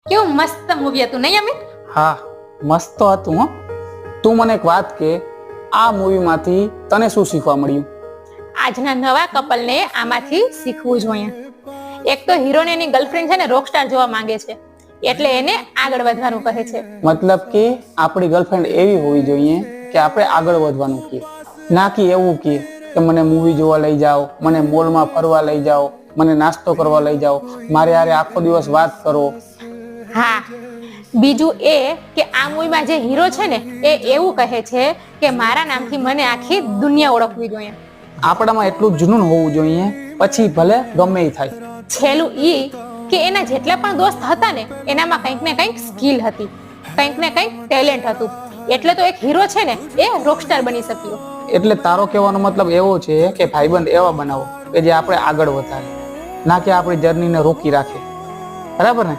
કેવું મસ્ત મૂવી હતું નહીં અમિત? હા, મસ્ત હતું હો. તું મને એક વાત કે, આ મૂવીમાંથી તને શું શીખવા મળ્યું? આજના નવા કપલને આમાંથી શીખવું જોઈએ. એક તો હીરોને એની ગર્લફ્રેન્ડ છે ને રોકસ્ટાર જોવા માંગે છે, એટલે એને આગળ વધવાનું કહે છે. મતલબ કે આપણી ગર્લફ્રેન્ડ એવી હોવી જોઈએ કે આપણે આગળ વધવાનું કહીએ, ના કે એવું કહીએ કે મને મૂવી જોવા લઈ જાઓ, મને મોલમાં ફરવા લઈ જાઓ, મને નાસ્તો કરવા લઈ જાઓ, મારે યારે આખો દિવસ વાત કરો. હા, બીજું એ કે આ મૂવીમાં જે હીરો છે ને એ એવું કહે છે કે મારા નામથી મને આખી દુનિયા ઓળખવી જોઈએ. આપણામાં એટલું જુનૂન હોવું જોઈએ, પછી ભલે ગમે એ થાય. છેલ્લું ઈ કે એના જેટલા પણ દોસ્ત હતા ને એનામાં કંઈક ને કંઈક સ્કિલ હતી, કંઈક ને કંઈક ટેલેન્ટ હતું, એટલે તો એક હીરો છે ને એ રોકસ્ટાર બની શક્યો. એટલે તારો કહેવાનો મતલબ એવો છે કે ભાઈબંધ એવા બનાવો કે જે આપણે આગળ વધારે, ના કે આપણી જર્નીને રોકી રાખે. બરાબર ને?